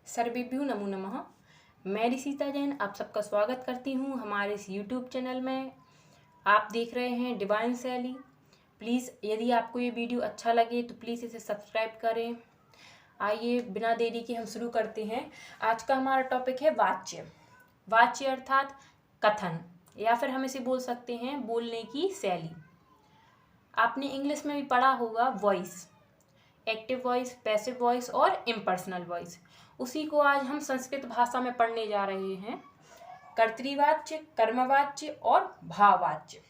सर्वेभ्यो नमो नमः। मैं ऋषिता जैन आप सबका स्वागत करती हूँ हमारे इस यूट्यूब चैनल में। आप देख रहे हैं डिवाइन शैली। प्लीज़ यदि आपको ये वीडियो अच्छा लगे तो प्लीज़ इसे सब्सक्राइब करें। आइए बिना देरी के हम शुरू करते हैं। आज का हमारा टॉपिक है वाच्य। वाच्य अर्थात कथन, या फिर हम इसे बोल सकते हैं बोलने की शैली। आपने इंग्लिश में भी पढ़ा होगा voice, active voice, passive voice और इम्पर्सनल वॉइस। उसी को आज हम संस्कृत भाषा में पढ़ने जा रहे हैं। कर्तृवाच्य, कर्मवाच्य और भाववाच्य।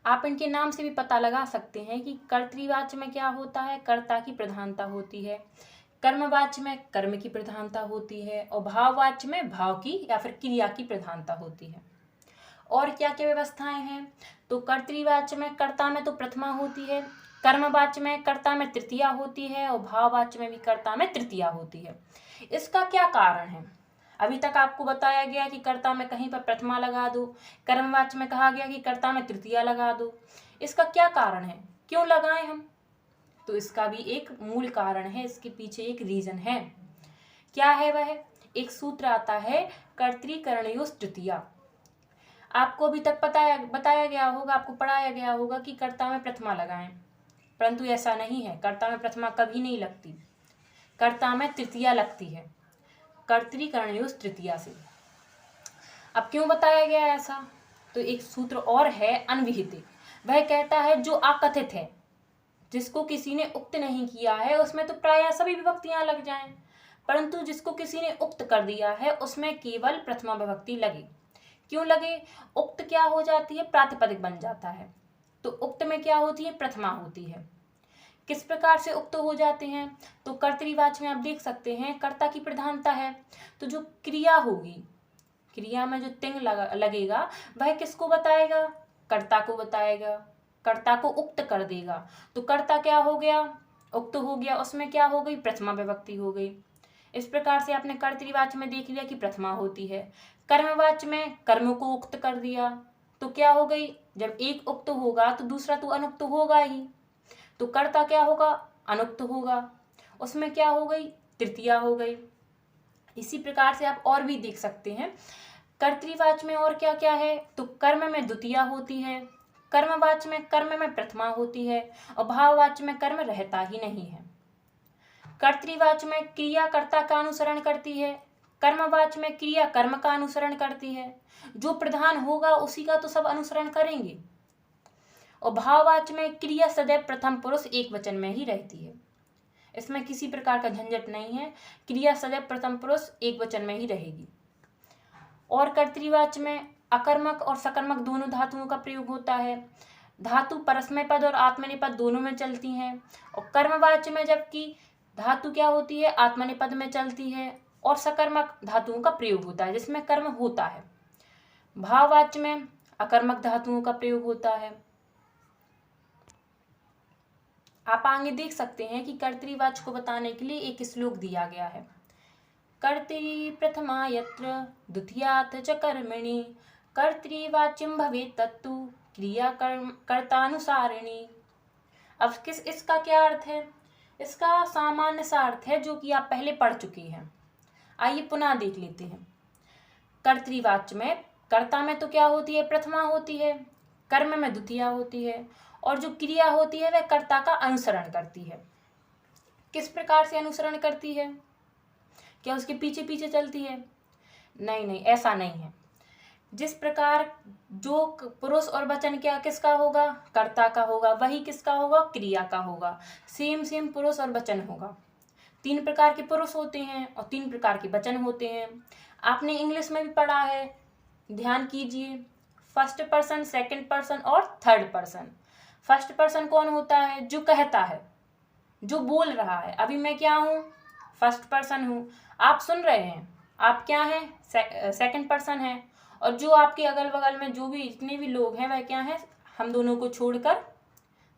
आप इनके नाम से भी पता लगा सकते हैं कि कर्तृवाच्य में क्या होता है, कर्ता की प्रधानता होती है। कर्मवाच्य में कर्म की प्रधानता होती है और भाववाच्य में भाव की या फिर क्रिया की प्रधानता होती है। और क्या क्या व्यवस्थाएं हैं, तो कर्तृवाच्य में कर्ता में तो प्रथमा होती है, कर्मवाच्य में कर्ता में तृतीया होती है और भाववाच्य में भी कर्ता में तृतीया होती है। इसका क्या कारण है? अभी तक आपको बताया गया कि कर्ता में कहीं पर प्रथमा लगा दो, कर्मवाच्य में कहा गया कि कर्ता में तृतीया लगा दो। इसका क्या कारण है, क्यों लगाएं हम? तो इसका भी एक मूल कारण है, इसके पीछे एक रीजन है। क्या है वह? एक सूत्र आता है कर्तृकरणयोः तृतीया। आपको अभी तक बताया गया होगा, आपको पढ़ाया गया होगा कि कर्ता में प्रथमा लगाएं, परंतु ऐसा नहीं है। कर्ता में प्रथमा कभी नहीं लगती, कर्ता में तृतीया लगती है, कर्तृकरणयोः तृतीया से। अब क्यों बताया गया ऐसा? तो एक सूत्र और है अनविहिते। वह कहता है जो अकथित है, जिसको किसी ने उक्त नहीं किया है, उसमें तो प्रायः सभी विभक्तियां लग जाएं, परंतु जिसको किसी ने उक्त कर दिया है उसमें केवल प्रथमा विभक्ति लगे। क्यों लगे? उक्त क्या हो जाती है, प्रातिपदिक बन जाता है। तो उक्त में क्या होती है, प्रथमा होती है। किस प्रकार से उक्त हो जाते हैं? तो कर्तृवाच्य में आप देख सकते हैं कर्ता की प्रधानता है, तो जो क्रिया होगी, क्रिया में जो तिंग लगेगा वह किसको बताएगा? कर्ता को बताएगा, कर्ता को उक्त कर देगा। तो कर्ता क्या हो गया, उक्त हो गया, उसमें क्या हो गई, प्रथमा विभक्ति हो गई। इस प्रकार से आपने कर्तृवाच्य में देख लिया कि प्रथमा होती है। कर्मवाच्य में कर्म को उक्त कर दिया, तो क्या हो गई, जब एक उक्त होगा तो दूसरा तो अनुक्त होगा ही, तो कर्ता क्या होगा, अनुक्त होगा, उसमें क्या हो गई, तृतीया हो गई। इसी प्रकार से आप और भी देख सकते हैं कर्तृवाच्य में और क्या क्या है, तो कर्म में द्वितीया होती है, कर्मवाच्य में कर्म में प्रथमा होती है और भाववाच्य में कर्म रहता ही नहीं है। कर्तृवाच्य में क्रिया कर्ता का अनुसरण करती है, कर्मवाच्य में क्रिया कर्म का अनुसरण करती है। जो प्रधान होगा उसी का तो सब अनुसरण करेंगे। और भाववाच्य में क्रिया सदैव प्रथम पुरुष एक वचन में ही रहती है, इसमें किसी प्रकार का झंझट नहीं है, क्रिया सदैव प्रथम पुरुष एक वचन में ही रहेगी। और कर्तृवाच्य में अकर्मक और सकर्मक दोनों धातुओं का प्रयोग होता है। धातु परस्मै पद और आत्मनेपद दोनों में चलती हैं। और कर्मवाच्य में जबकि धातु क्या होती है, आत्मनेपद में चलती है और सकर्मक धातुओं का प्रयोग होता है जिसमें कर्म होता है। भाववाच्य में अकर्मक धातुओं का प्रयोग होता है। आप आगे देख सकते हैं कि कर्तृवाच्य को बताने के लिए एक श्लोक दिया गया है। कर्तरि प्रथमा यत्र द्वितीयात् च कर्मणि कर्तृवाच्यं भवेत् तत्तु क्रिया कर्तानुसारिणी। अब इसका क्या अर्थ है? इसका सामान्य सा अर्थ है जो कि आप पहले पढ़ चुके हैं। आइए पुनः देख लेते हैं। कर्तृवाच्य में कर्ता में तो क्या होती है, प्रथमा होती है, कर्म में द्वितीया होती है और जो क्रिया होती है वह कर्ता का अनुसरण करती है। किस प्रकार से अनुसरण करती है? क्या उसके पीछे पीछे चलती है? नहीं नहीं, ऐसा नहीं है। जिस प्रकार जो पुरुष और वचन क्या किसका होगा, कर्ता का होगा, वही किसका होगा, क्रिया का होगा। सेम पुरुष और वचन होगा। 3 प्रकार के पुरुष होते हैं और 3 प्रकार के वचन होते हैं। आपने इंग्लिश में भी पढ़ा है, ध्यान कीजिए। फर्स्ट पर्सन, सेकंड पर्सन और थर्ड पर्सन। फर्स्ट पर्सन कौन होता है? जो कहता है, जो बोल रहा है। अभी मैं क्या हूँ, फर्स्ट पर्सन हूँ, आप सुन रहे हैं, आप क्या हैं, सेकंड पर्सन है। और जो आपके अगल बगल में जो भी जितने भी लोग हैं वह क्या हैं, हम दोनों को छोड़कर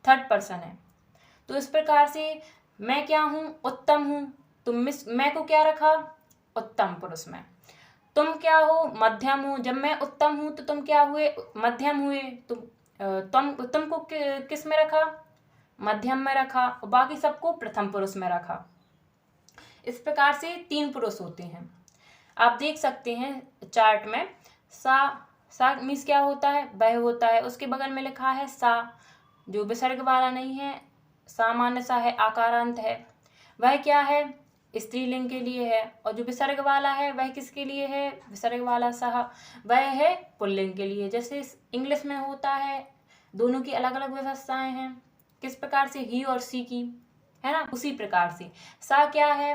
थर्ड पर्सन है। तो इस प्रकार से मैं क्या हूँ, उत्तम हूँ, तो मैं को क्या रखा, उत्तम पुरुष में। तुम क्या हो, मध्यम हो। जब मैं उत्तम हूँ तो तुम क्या हुए, मध्यम हुए। तुमको किस में रखा, मध्यम में रखा और बाकी सबको प्रथम पुरुष में रखा। इस प्रकार से 3 पुरुष होते हैं। आप देख सकते हैं चार्ट में, सा मीन्स क्या होता है, वह होता है। उसके बगल में लिखा है सा, जो विसर्ग वाला नहीं है, सामान्य सा है, आकारांत है, वह क्या है, स्त्रीलिंग के लिए है। और जो विसर्ग वाला है वह किसके लिए है, विसर्ग वाला सह, वह है पुल्लिंग के लिए। जैसे इंग्लिश में होता है, दोनों की अलग अलग व्यवस्थाएं हैं, किस प्रकार से ही और सी की, है ना, उसी प्रकार से सा क्या है,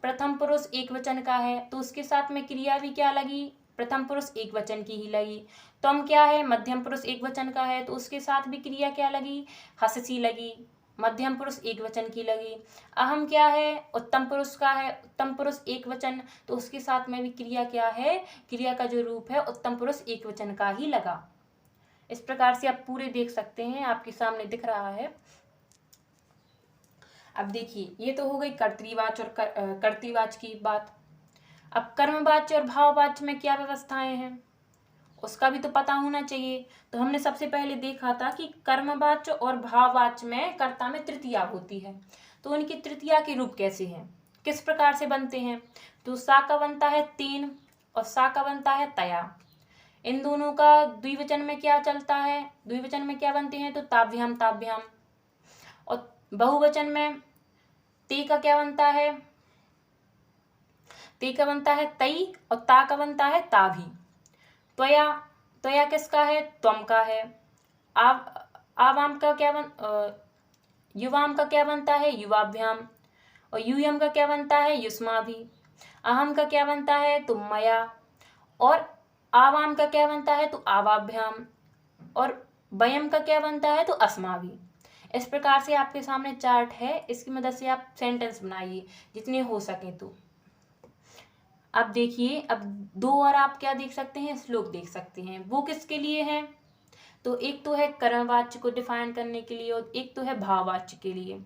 प्रथम पुरुष एक वचन का है, तो उसके साथ में क्रिया भी क्या लगी, प्रथम पुरुष एक वचन की ही लगी। त्वम क्या है, मध्यम पुरुष एक वचन का है, तो उसके साथ भी क्रिया क्या लगी, हससी लगी, मध्यम पुरुष एक वचन की लगी। अहम क्या है, उत्तम पुरुष का है, उत्तम पुरुष एक वचन, तो उसके साथ में भी क्रिया क्या है, क्रिया का जो रूप है उत्तम पुरुष एक वचन का ही लगा। इस प्रकार से आप पूरे देख सकते हैं, आपके सामने दिख रहा है। अब देखिए, ये तो हो गई कर्तृवाच्य और कर्तृवाच्य की बात। अब कर्मवाच्य और भाववाच्य में क्या व्यवस्थाएं हैं, उसका भी तो पता होना चाहिए। तो हमने सबसे पहले देखा था कि कर्मवाच्य और भाववाच्य में कर्ता में तृतीया होती है, तो उनकी तृतीया के रूप कैसे हैं, किस प्रकार से बनते हैं। तो सा का बनता है तेन और सा का बनता है तया। इन दोनों का द्विवचन में क्या चलता है, द्विवचन में क्या बनते हैं, तो ताभ्याम ताभ्याम। और बहुवचन में ते का क्या बनता है, ते का बनता है तई और ता का बनता है ताभी। त्वया, त्वया किसका है, त्वम का है। आवाम का क्या युवाम का क्या बनता है, युवाभ्याम। और यूयम का क्या बनता है, युष्माभि। अहम का क्या बनता है, तो मया। और आवाम का क्या बनता है, तो आवाभ्याम। और वयम का क्या बनता है, तो अस्माभि। इस प्रकार से आपके सामने चार्ट है, इसकी मदद से आप सेंटेंस बनाइए जितने हो सके। तो अब देखिए, अब दो और आप क्या देख सकते हैं, श्लोक देख सकते हैं। वो किसके लिए हैं, तो एक तो है कर्मवाच्य को डिफाइन करने के लिए और एक तो है भाववाच्य के लिए।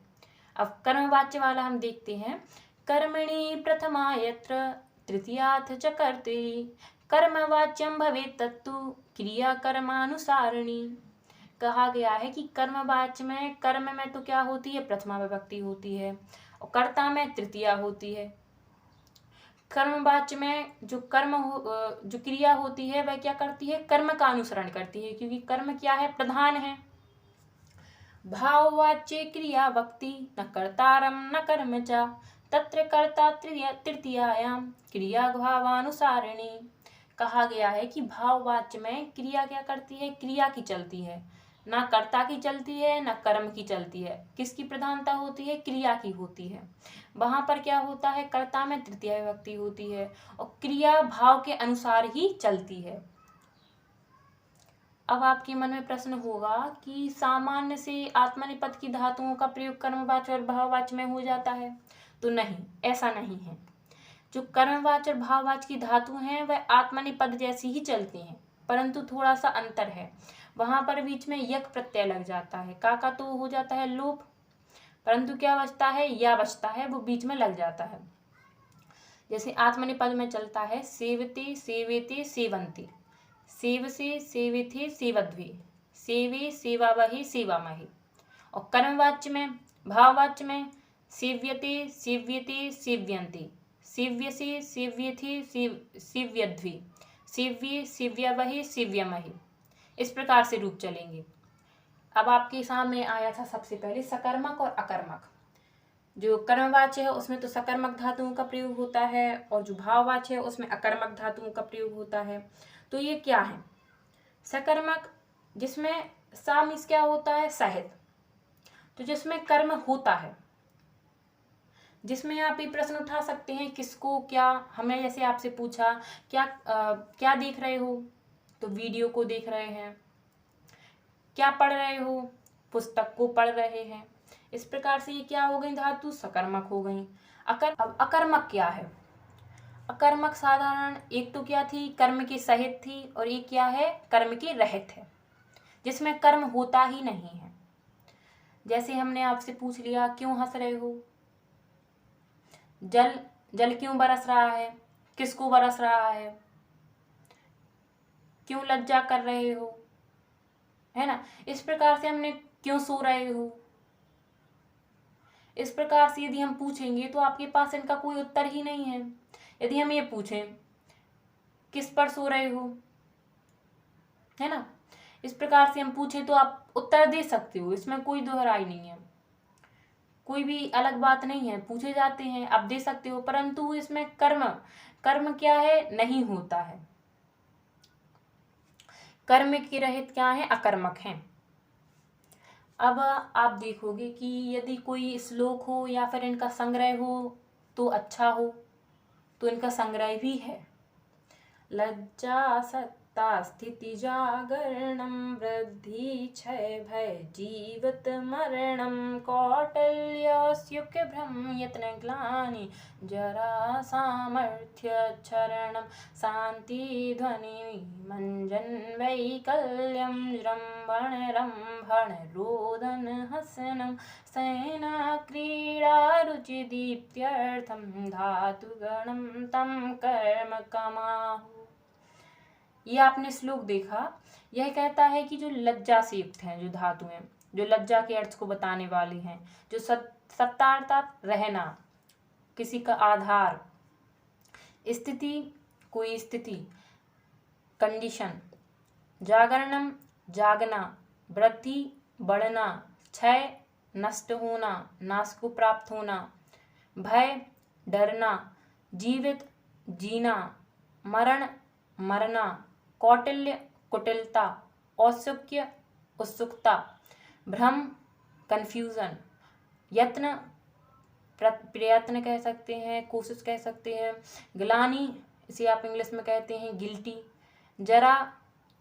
अब कर्मवाच्य वाला हम देखते हैं। कर्मणि प्रथमा यत्र तृतीयाथ च कर्तरि कर्मवाच्यम भवेत् तत्तु क्रिया कर्मानुसारिणी। कहा गया है कि कर्मवाच्य में, कर्म में तो क्या होती है, प्रथमा विभक्ति होती है और कर्ता में तृतीया होती है। कर्मवाच्य में जो जो क्रिया होती है वह क्या करती है, कर्म का अनुसरण करती है, क्योंकि कर्म क्या है, प्रधान है। भाववाच्य क्रिया वक्ति न कर्तारम न कर्म च तत्र कर्ता तृतीयायाम क्रिया भावानुसारिणी। कहा गया है कि भाववाच्य में क्रिया क्या करती है, क्रिया की चलती है, ना कर्ता की चलती है ना कर्म की चलती है। किसकी प्रधानता होती है, क्रिया की होती है। वहां पर क्या होता है, कर्ता में तृतीया विभक्ति होती है और क्रिया भाव के अनुसार ही चलती है। अब आपके मन में प्रश्न होगा कि सामान्य से आत्मनेपद की धातुओं का प्रयोग कर्मवाच्य और भाववाच्य में हो जाता है, तो नहीं, ऐसा नहीं है। जो कर्मवाच्य और भाववाच्य की धातु हैं वह आत्मनेपद जैसी ही चलती हैं, परंतु थोड़ा सा अंतर है। वहां पर बीच में यक प्रत्यय लग जाता है, का तो हो जाता है लोप, परंतु क्या बचता है, या बचता है, वो बीच में लग जाता है। जैसे आत्मनेपद में चलता है सेवते सेवेते सेवन्ते, सेव से सेवेथे सेवध्वे, सेवे सेवावहे सेवामहे। और कर्मवाच्य में, भाववाच्य में सेव्यते सेव्यते सेव्यन्ते, सेव्यसे सेव्यथे सेव्यध्वे, सेव्ये सेव्यावहे सेव्यमहे। इस प्रकार से रूप चलेंगे। अब आपके सामने आया था सबसे पहले सकर्मक और अकर्मक। जो कर्मवाच्य है उसमें तो सकर्मक धातुओं का प्रयोग होता है और जो भाववाच्य है उसमें अकर्मक धातुओं का प्रयोग होता है। तो ये क्या है, सकर्मक जिसमें सा मीन्स क्या होता है, सहित, तो जिसमें कर्म होता है, जिसमें आप ये प्रश्न उठा सकते हैं किसको क्या। हमने जैसे आपसे पूछा क्या देख रहे हो, तो वीडियो को देख रहे हैं। क्या पढ़ रहे हो, पुस्तक को पढ़ रहे हैं। इस प्रकार से ये क्या हो गई, धातु सकर्मक हो गई। अब अकर्मक क्या है, अकर्मक साधारण एक तो क्या थी, कर्म के सहित थी, और एक क्या है, कर्म के रहित है, जिसमें कर्म होता ही नहीं है। जैसे हमने आपसे पूछ लिया क्यों हंस रहे हो, जल जल क्यों बरस रहा है, किसको बरस रहा है, क्यों लज्जा कर रहे हो, है ना। इस प्रकार से हमने क्यों सो रहे हो, इस प्रकार से यदि हम पूछेंगे तो आपके पास इनका कोई उत्तर ही नहीं है। यदि हम ये पूछें किस पर सो रहे हो, है ना, इस प्रकार से हम पूछें तो आप उत्तर दे सकते हो, इसमें कोई दोहराई नहीं है, कोई भी अलग बात नहीं है, पूछे जाते हैं आप दे सकते हो। परंतु इसमें कर्म, कर्म क्या है, नहीं होता है, कर्म के रहित क्या है, अकर्मक हैं। अब आप देखोगे कि यदि कोई श्लोक हो या फिर इनका संग्रह हो तो अच्छा हो, तो इनका संग्रह भी है। लज्जा सत्ता स्थिति जागरणम वृद्धि क्षय भय जीवित मरणम कौटिल्यस्युक्य भ्रम यत्न ग्लानि जरा सामर्थ्य क्षरणम शांति ध्वनि मंजन वैकल्यम रंभण रंभण रोदन हसनम सेना क्रीड़ा रुचि दीप्त्यर्थम धातुगणम तम कर्म कमाहु। ये आपने श्लोक देखा, यह कहता है कि जो लज्जा से युक्त हैं, जो धातु हैं, जो लज्जा के अर्थ को बताने वाली हैं, जो सत्ता अर्थात रहना, किसी का आधार, स्थिति कोई स्थिति, कंडीशन, जागरणम जागना, वृद्धि बढ़ना, क्षय नष्ट होना, नाश को प्राप्त होना, भय डरना, जीवित जीना, मरण मरना, कौटिल्य कुटिलता, औत्सुक्य उत्सुकता, भ्रम कंफ्यूजन, यत्न प्रयत्न कह सकते हैं, कोशिश कह सकते हैं, ग्लानि इसे आप इंग्लिश में कहते हैं गिल्टी, जरा,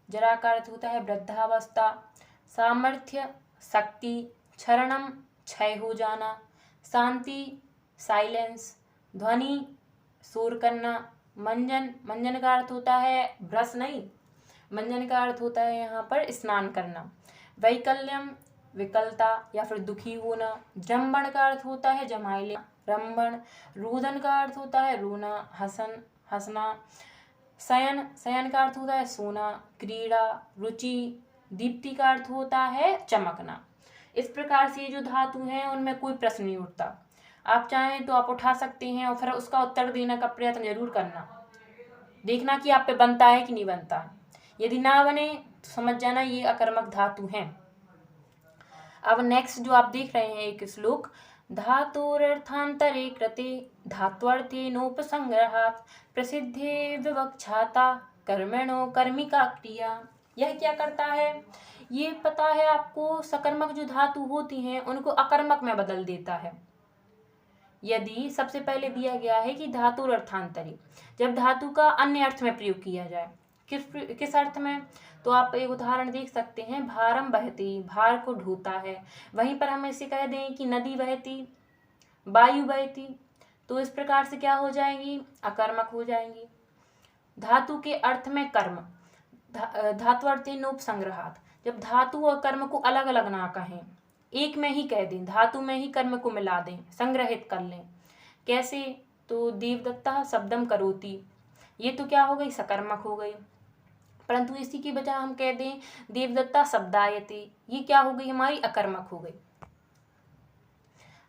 जरा का अर्थ होता है वृद्धावस्था, सामर्थ्य शक्ति, क्षरणम क्षय हो जाना, शांति साइलेंस, ध्वनि शोर करना, मंजन, मंजन का अर्थ होता है ब्रश नहीं, मंजन का अर्थ होता है यहाँ पर स्नान करना, वैकल्यम विकलता या फिर दुखी होना, जम्बण का अर्थ होता है जमाई लेना, रंभण, रुदन का अर्थ होता है रोना, हसन हंसना, शयन, शयन का अर्थ होता है सोना, क्रीड़ा, रुचि, दीप्ति का अर्थ होता है चमकना। इस प्रकार से जो धातु हैं उनमें कोई प्रश्न नहीं उठता, आप चाहें तो आप उठा सकते हैं और फिर उसका उत्तर देने का प्रयत्न जरूर करना, देखना कि आप पे बनता है कि नहीं बनता। यदि ना बने तो समझ जाना ये अकर्मक धातु हैं। अब नेक्स्ट जो आप देख रहे हैं एक श्लोक, धातुरर्थांतरे कृते धात्वर्थेनोपसंग्रहात् प्रसिद्धे विवक्षाता कर्मणो कर्मिका क्रिया। यह क्या करता है, ये पता है आपको, सकर्मक जो धातु होती हैं उनको अकर्मक में बदल देता है। यदि सबसे पहले दिया गया है कि धातु अर्थांतरी, जब धातु का अन्य अर्थ में प्रयोग किया जाए, किस अर्थ में, तो आप एक उदाहरण देख सकते हैं, भारम बहती, भार को ढोता है, वहीं पर हम इसे कह दें कि नदी बहती, वायु बहती, तो इस प्रकार से क्या हो जाएंगी, अकर्मक हो जाएंगी। धातु के अर्थ में कर्म, धातु अर्थेनोप संग्रहात, जब धातु और कर्म को अलग अलग ना कहें, एक में ही कह दें, धातु में ही कर्म को मिला दें, संग्रहित कर लें। कैसे, तो देवदत्ता शब्दम करोति, ये तो क्या हो गई, सकर्मक हो गई। परंतु इसी की बजाय हम कह दें देवदत्ता शब्दायते, ये क्या हो गई, हमारी अकर्मक हो गई।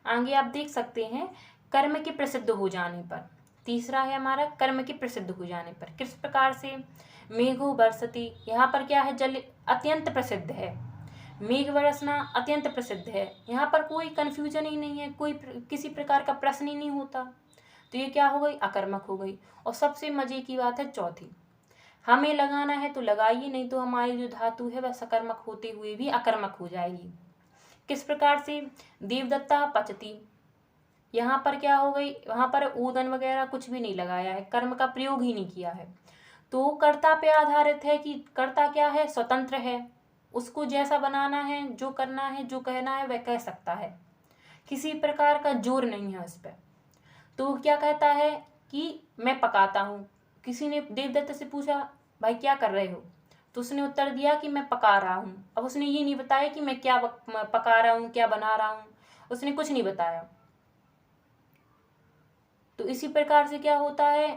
आगे आप देख सकते हैं कर्म के प्रसिद्ध हो जाने पर, तीसरा है हमारा कर्म के प्रसिद्ध हो जाने पर, किस प्रकार से, मेघो बरसती, यहाँ पर क्या है, जल अत्यंत प्रसिद्ध है, मेघ बरसना अत्यंत प्रसिद्ध है, यहाँ पर कोई कंफ्यूजन ही नहीं है, कोई किसी प्रकार का प्रश्न ही नहीं होता, तो ये क्या हो गई, अकर्मक हो गई। और सबसे मजे की बात है चौथी, हमें लगाना है तो लगाइए, नहीं तो हमारी जो धातु है वह सकर्मक होते हुए भी अकर्मक हो जाएगी। किस प्रकार से, देवदत्ता पचती, यहाँ पर क्या हो गई, वहाँ पर ऊदन वगैरह कुछ भी नहीं लगाया है, कर्म का प्रयोग ही नहीं किया है, तो कर्ता पे आधारित है कि कर्ता क्या है, स्वतंत्र है, उसको जैसा बनाना है, जो करना है, जो कहना है वह कह सकता है, किसी प्रकार का जोर नहीं है उस पर। तो क्या कहता है कि मैं पकाता हूँ, किसी ने देवदत्त से पूछा भाई क्या कर रहे हो, तो उसने उत्तर दिया कि मैं पका रहा हूँ। अब उसने ये नहीं बताया कि मैं क्या पका रहा हूँ, क्या बना रहा हूँ, उसने कुछ नहीं बताया। तो इसी प्रकार से क्या होता है,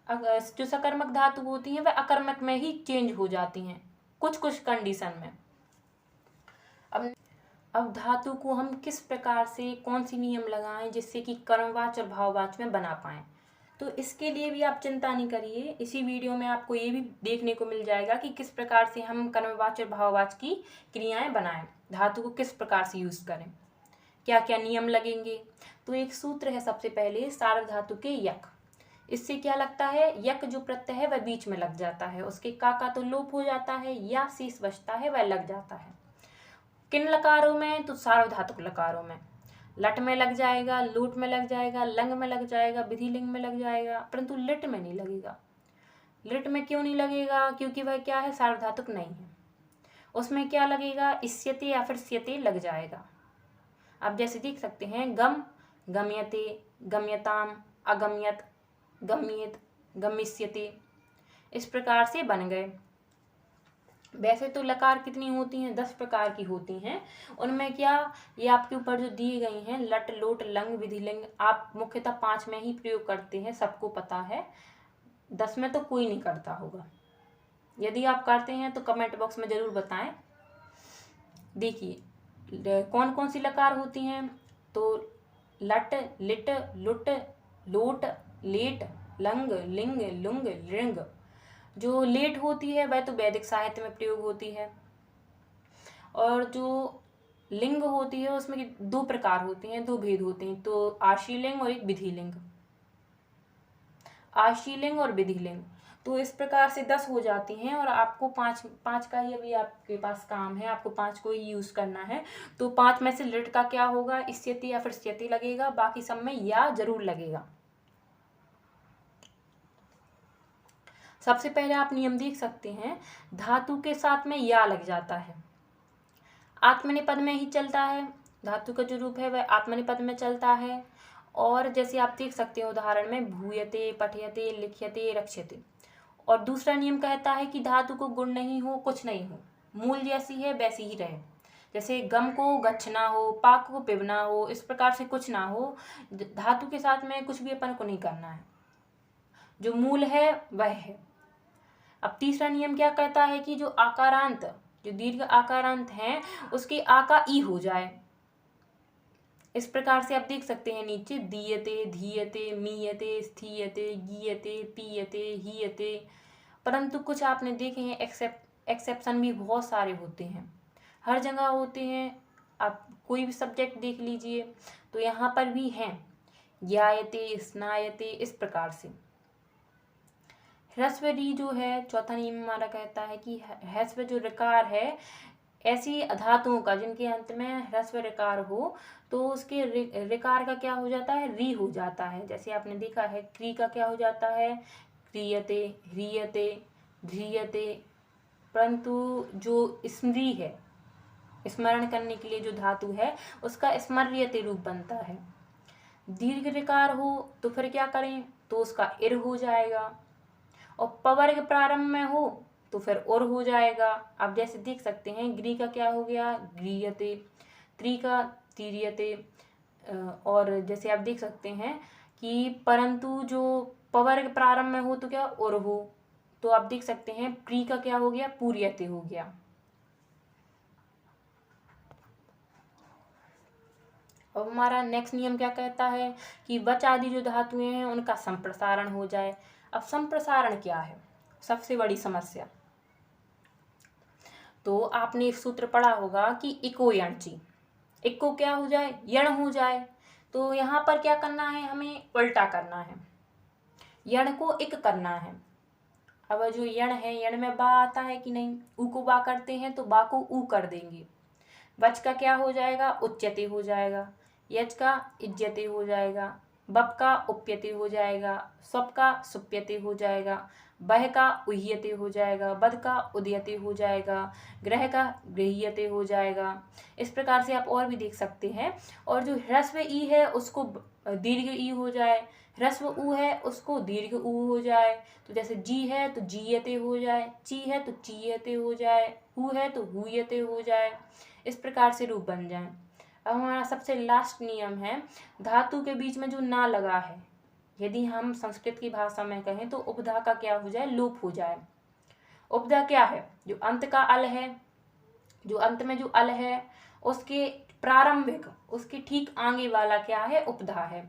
जो सकर्मक धातु होती हैं वह अकर्मक में ही चेंज हो जाती हैं कुछ कुछ कंडीशन में। अब धातु को हम किस प्रकार से कौन सी नियम लगाएं जिससे कि कर्मवाच्य और भाववाच्य में बना पाएं, तो इसके लिए भी आप चिंता नहीं करिए। इसी वीडियो में आपको ये भी देखने को मिल जाएगा कि किस प्रकार से हम कर्मवाच्य और भाववाच्य की क्रियाएं बनाएं, धातु को किस प्रकार से यूज करें, क्या क्या नियम लगेंगे। तो एक सूत्र है सबसे पहले सार्वधातु के यक। इससे क्या लगता है, यक जो प्रत्यय है वह बीच में लग जाता है, उसके का तो लोप हो जाता है, या शेष बचता है वह लग जाता है। किन लकारों में, तो सार्वधातुक लकारों में। लट में लग जाएगा, लूट में लग जाएगा, लंग में लग जाएगा, विधिलिंग में लग जाएगा, परंतु लिट में नहीं लगेगा। लिट में क्यों नहीं लगेगा, क्योंकि वह क्या है, सार्वधातुक नहीं है। उसमें क्या लगेगा, इस्यते या फिर स्यते लग जाएगा। आप जैसे देख सकते हैं, गम, गम्यते, गम्यताम, अगम्यत, गम्येत, गमिष्यते, इस प्रकार से बन गए। वैसे तो लकार कितनी होती हैं, 10 प्रकार की होती हैं। उनमें क्या, ये आपके ऊपर जो दिए गई हैं, लट, लोट, लंग, विधिलिंग, आप मुख्यतः 5 में ही प्रयोग करते हैं, सबको पता है। 10 में तो कोई नहीं करता होगा। यदि आप करते हैं तो कमेंट बॉक्स में जरूर बताएं। देखिए कौन कौन सी लकार होती हैं, तो लट, लिट, लुट, लोट, लेट, लंग, लिंग, लुंग, लिंग। जो लेट होती है वह तो वैदिक साहित्य में प्रयोग होती है, और जो लिंग होती है उसमें 2 प्रकार होते हैं, 2 भेद होते हैं, तो आशीलिंग और एक विधिलिंग। आशीलिंग और विधिलिंग, तो इस प्रकार से 10 हो जाती हैं, और आपको 5 का ही अभी आपके पास काम है, आपको 5 को ही यूज करना है। तो 5 में से लिट का क्या होगा, इस्यति या फिर स्यति लगेगा, बाकी सब में या जरूर लगेगा। सबसे पहले आप नियम देख सकते हैं, धातु के साथ में या लग जाता है, आत्मनेपद में ही चलता है। धातु का जो रूप है वह आत्मनेपद में चलता है। और जैसे आप देख सकते हैं उदाहरण में, भूयते, पठयते, लिख्यते, रक्ष्यते। और दूसरा नियम कहता है कि धातु को गुण नहीं हो, कुछ नहीं हो, मूल जैसी है वैसी ही रहे। जैसे गम को गच्छना हो, पाक को पिबना हो, इस प्रकार से कुछ ना हो। धातु के साथ में कुछ भी अपन को नहीं करना है, जो मूल है वह है। अब तीसरा नियम क्या कहता है कि जो आकारांत, जो दीर्घ आकारांत हैं, उसके आ का ई हो जाए। इस प्रकार से आप देख सकते हैं नीचे, दीयते, धीयते, मीयते, स्थीयते, गीयते, पीयते, हीयते। परंतु कुछ आपने देखे हैं एक्सेप्शन भी बहुत सारे होते हैं, हर जगह होते हैं। आप कोई भी सब्जेक्ट देख लीजिए तो यहाँ पर भी हैं, ज्ञायते, स्नायते, इस प्रकार से। ह्रस्व री जो है, चौथा नियम हमारा कहता है कि ह्रस्व जो ऋकार है, ऐसी धातुओं का जिनके अंत में ह्रस्व ऋकार हो, तो उसके ऋकार का क्या हो जाता है, री हो जाता है। जैसे आपने देखा है, क्री का क्या हो जाता है, क्रियते, ह्रियते, ध्रियते। परंतु जो स्मृ है, स्मरण करने के लिए जो धातु है, उसका स्मर्यते रूप बनता है। दीर्घ ऋकार हो तो फिर क्या करें, तो उसका इर हो जाएगा, और पवर्ग प्रारंभ में हो तो फिर और हो जाएगा। आप जैसे देख सकते हैं, ग्री का क्या हो गया, ग्रीयते, त्री का तीर्यते। और जैसे आप देख सकते हैं कि परंतु जो पवर्ग प्रारंभ में हो तो क्या, और हो, तो आप देख सकते हैं प्री का क्या हो गया, पूर्यते हो गया। अब हमारा नेक्स्ट नियम क्या कहता है कि वच आदि जो धातुएं हैं उनका संप्रसारण हो जाए। अब संप्रसारण क्या है, सबसे बड़ी समस्या। तो आपने एक सूत्र पढ़ा होगा कि इको यणची, इको क्या हो जाए, यण हो जाए। तो यहाँ पर क्या करना है, हमें उल्टा करना है, यण को इक करना है। अब जो यण है, यण में बा आता है कि नहीं, ऊ को बा करते हैं तो बा को ऊ कर देंगे। वच का क्या हो जाएगा, उच्यते हो जाएगा। यच का इज्जते हो जाएगा। बप का उप्यते हो जाएगा। स्वप का सुप्यते हो जाएगा। बह का उह्यते हो जाएगा। बद का उदयते हो जाएगा। ग्रह का गृह्यते हो जाएगा। इस प्रकार से आप और भी देख सकते हैं। और जो ह्रस्व ई है उसको दीर्घ ई हो जाए, ह्रस्व ऊ है उसको दीर्घ ऊ हो जाए। तो जैसे जी है तो जीयते हो जाए, ची है तो चीयते हो जाए, हु है तो हुयते हो जाए। इस प्रकार से रूप बन जाए। अब हमारा सबसे लास्ट नियम है, धातु के बीच में जो ना लगा है, यदि हम संस्कृत की भाषा में कहें तो उपधा का क्या हो जाए, लोप हो जाए। उपधा क्या है, जो अंत का अल है, जो अंत में जो अल है उसके प्रारंभिक, उसके ठीक आगे वाला क्या है, उपधा है।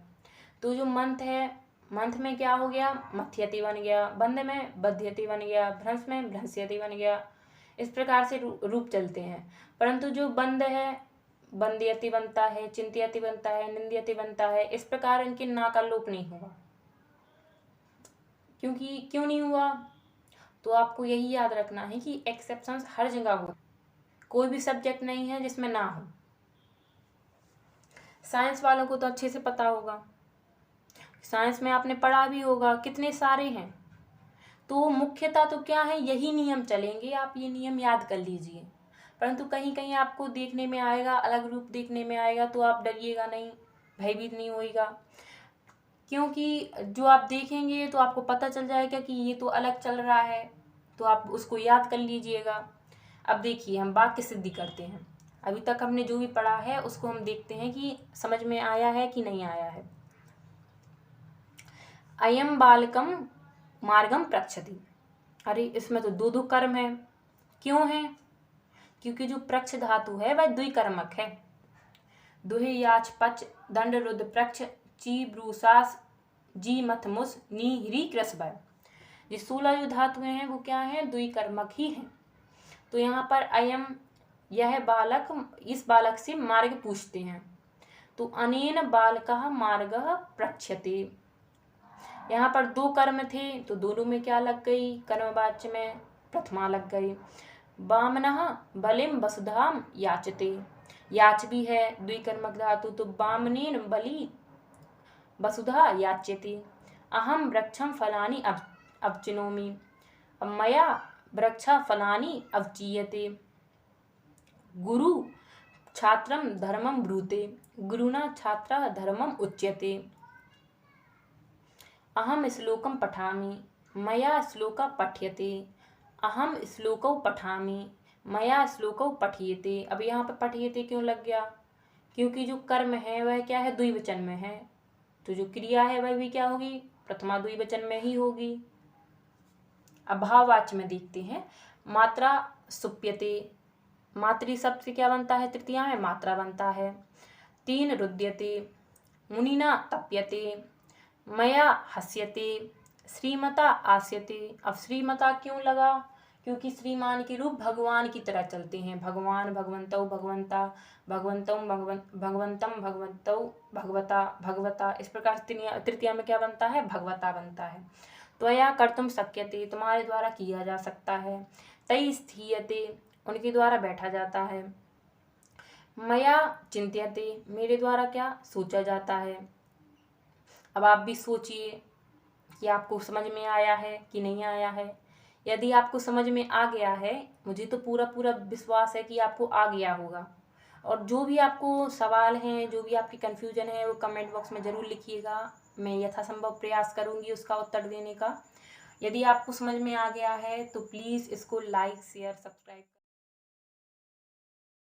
तो जो मंथ है, मंथ में क्या हो गया, मथ्यति बन गया, बंध में बध्यति बन गया, भ्रंश में भ्रंश्यति बन गया। इस प्रकार से रूप चलते हैं। परंतु जो बंध है, बंध्यति बनता है, चिंत्यति बनता है, निंद्यति बनता है। इस प्रकार इनके ना का लोप नहीं हुआ। क्यों नहीं हुआ? तो आपको यही याद रखना है कि एक्सेप्शंस हर जगह हो, कोई भी सब्जेक्ट नहीं है जिसमें ना हो। साइंस वालों को तो अच्छे से पता होगा, साइंस में आपने पढ़ा भी होगा, कितने सारे हैं। तो मुख्यतः तो क्या है, यही नियम चलेंगे, आप ये नियम याद कर लीजिए। परंतु कहीं कहीं आपको देखने में आएगा, अलग रूप देखने में आएगा, तो आप डरिएगा नहीं, भयभीत नहीं होइएगा, क्योंकि जो आप देखेंगे तो आपको पता चल जाएगा कि ये तो अलग चल रहा है, तो आप उसको याद कर लीजिएगा। अब देखिए हम वाक्य सिद्धि करते हैं। अभी तक हमने जो भी पढ़ा है उसको हम देखते हैं कि समझ में आया है कि नहीं आया है। अयम बालकम मार्गम प्रक्षति। अरे इसमें तो दो कर्म है। क्यों है? क्योंकि जो प्रक्ष धातु है वह द्विकर्मक है। दुहे याच पच दंड रुद्र प्रक्ष ची ब्रूसास जी मथ मुस नी ह्री कृसभय। ये 16 जो धातुएं हैं वो क्या है, द्विकर्मक ही हैं। तो यहाँ पर अयम, यह बालक, इस बालक से मार्ग पूछते हैं। तो अनेन बालकः मार्गः प्रक्षते। यहाँ पर दो कर्म थे तो दोनों में क्या लग गई, कर्मवाच्य में प्रथमा लग गई। वामनः बलिम वसुधाम याचते, याच भी है द्विकर्मक धातु, तो वामनेन बलि वसुधा याच्यते। अहम वृक्षम फलानि अवचिनोमि, मया वृक्षा फलानि अवचीयते। गुरु छात्रम धर्मम ब्रूते, गुरुना छात्रः धर्मम उच्यते। अहम श्लोकम पठामि, मया श्लोका पठ्यते। अहम श्लोकौ पठामि, मया श्लोकौ पठ्यते। अब यहाँ पर पठ्यते क्यों लग गया? क्योंकि जो कर्म है वह क्या है, द्विवचन में है, तो जो क्रिया है वह भी क्या होगी, प्रथमा द्विवचन में ही होगी। अब भाववाच्य में देखते हैं। मात्रा सुप्यते, मातृ शब्द से क्या बनता है, तृतीया में मात्रा बनता है। तीन रुद्यते, मुनिना तप्यते, मया हस्यते, श्रीमता आस्यते। अब श्रीमता क्यों लगा? क्योंकि श्रीमान के रूप भगवान की तरह चलते हैं। भगवान, भगवंतौ, भगवंता, भगवंतम, भगवंतम, भगवंतौ, भगवता, भगवता। इस प्रकार तृतीया में क्या बनता है, भगवता बनता है। त्वया कर्तुम शक्यते, तुम्हारे द्वारा किया जा सकता है। तै स्थीयते, उनके द्वारा बैठा जाता है। मया चिंत्यते, मेरे द्वारा क्या सोचा जाता है। अब आप भी सोचिए कि आपको समझ में आया है कि नहीं आया है। यदि आपको समझ में आ गया है, मुझे तो पूरा विश्वास है कि आपको आ गया होगा। और जो भी आपको सवाल हैं, जो भी आपकी कन्फ्यूजन है, वो कमेंट बॉक्स में ज़रूर लिखिएगा। मैं यथासंभव प्रयास करूँगी उसका उत्तर देने का। यदि आपको समझ में आ गया है तो प्लीज़ इसको लाइक, शेयर, सब्सक्राइब